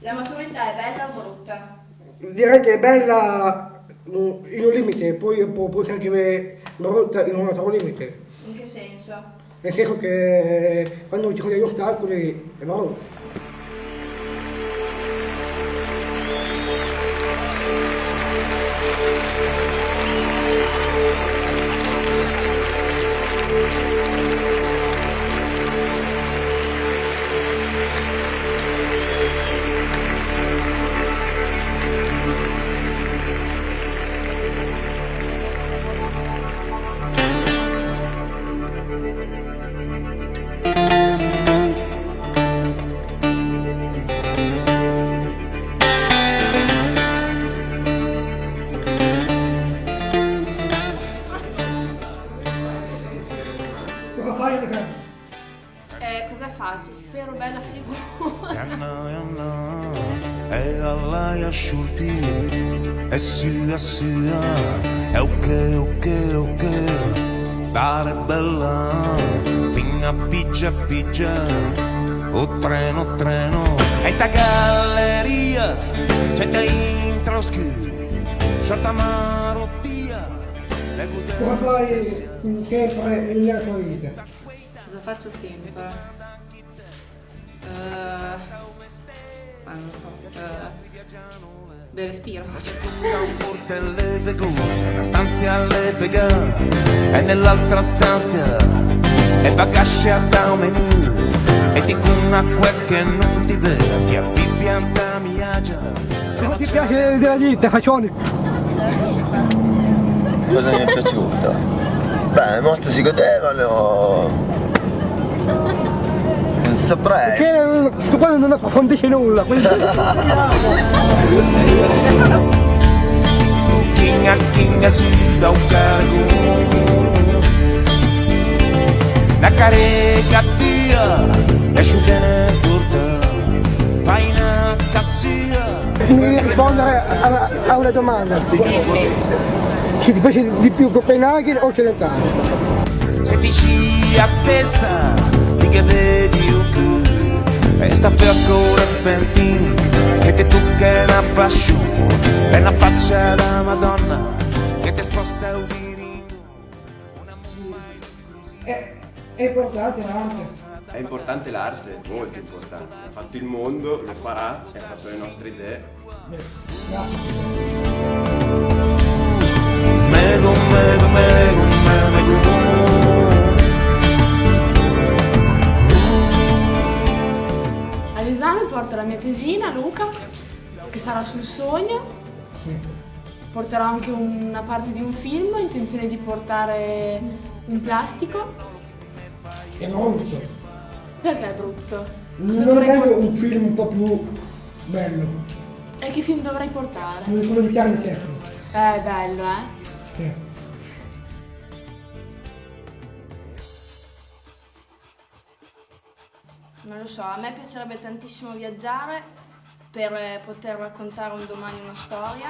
La maturità è bella o brutta? Direi che è bella in un limite, poi può essere anche brutta in un altro limite. In che senso? Nel senso che quando ci sono degli ostacoli è brutto. Cosa fai di casa? Cosa faccio? Spero bella figura. E alla asciutti e sia è ok dare bella finga piccia o treno e ta galleria c'è dentro shorta marottia Cosa fai sempre nella tua vita? Cosa faccio sempre? Non so. Beh, respiro. un portelletto cose una stanza alle pega e nell'altra stanza e bagasce da un menù e ti con acqua che non ti vede ti appippianta miaggia Se non ti piace della ditta, faccione? Cosa mi è piaciuto? Beh, molto si godevano. Non saprei. Perché tu qua non approfondisci nulla, quindi... Kinga su da un cargo la carica tia e sciutene turta fai una cassia Mi devi rispondere a una domanda. Ci ti piace di più Copenaghen o Celentano? se dici a testa di che vedi o che e sta ancora pentino e te tocca una passione e una faccia da Madonna che ti sposta un dirindo una mamma in esclusiva. È importante l'arte. È importante l'arte, molto importante. Ha fatto il mondo, lo farà e ha fatto le nostre idee. Mego. All'esame porto la mia tesina, Luca, che sarà sul sogno. Porterò anche una parte di un film, ho intenzione di portare un plastico. È brutto. Perché è brutto? Non è meglio un film un po' più bello. E che film dovrei portare? Quello di Charlie Chaplin. È bello, eh? Sì. Non lo so, a me piacerebbe tantissimo viaggiare per poter raccontare un domani una storia.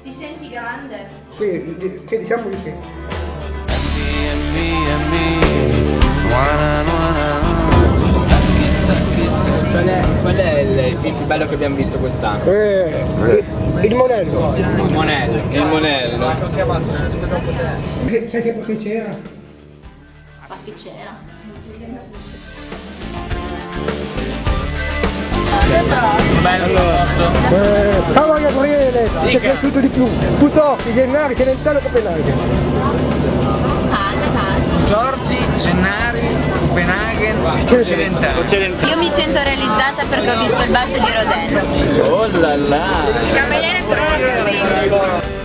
Ti senti grande? Sì, diciamo di sì. Qual è il film più bello che abbiamo visto quest'anno? Il Monello. Il Monello. Sai che pasticcera? Pasticcera. Ciao Gabriele, ti è piaciuto di più? Puttocchi, Gennari, Celentano e Copenaghen. Giorgi, Gennari, Copenaghen, Celentano. Io mi sento realizzata perché ho visto il balzo di Rodin. Oh là là! Il cameriere però era perfetto.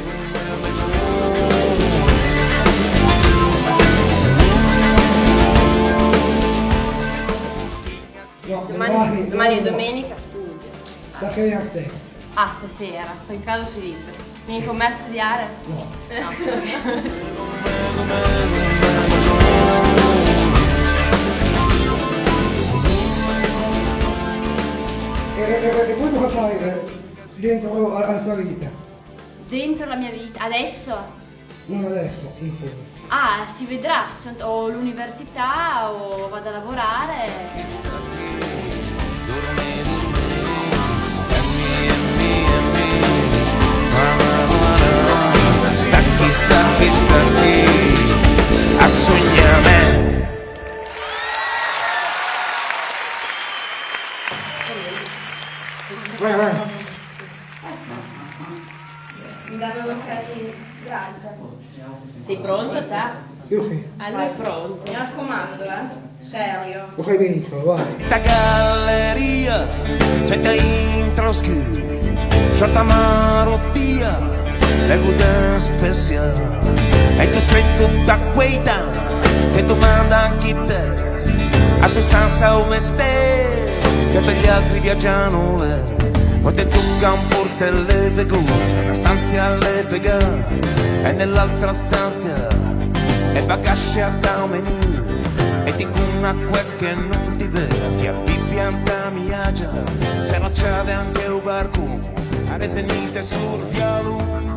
Domani è domenica, studio. Stasera stessa. Ah, stasera, sto in casa sui libri. Vieni con me a studiare? No. E poi cosa fai dentro alla tua vita? Dentro la mia vita, adesso? Non adesso, in poi. Ah, si vedrà, o l'università o vado a lavorare. Stacchi a sognare. Vai. Mi davano carino. Grazie. Sei pronto, te? Io sì. Allora è pronto. Mi raccomando, serio. Lo fai benissimo, vai. Ta galleria c'è dentro schi, shorta marottia, le gude speciale, e tu stretto da queita, che domanda anche te, a sostanza o mestiere, che per gli altri viaggiano le. Quando te tocca un portello pegoso, una stanza alle pegare, e nell'altra stanza e bagascia da un menù, e dico un'acqua che non ti vede, che a pianta mi agia, se non c'è anche un barco, a resenite sul fialo.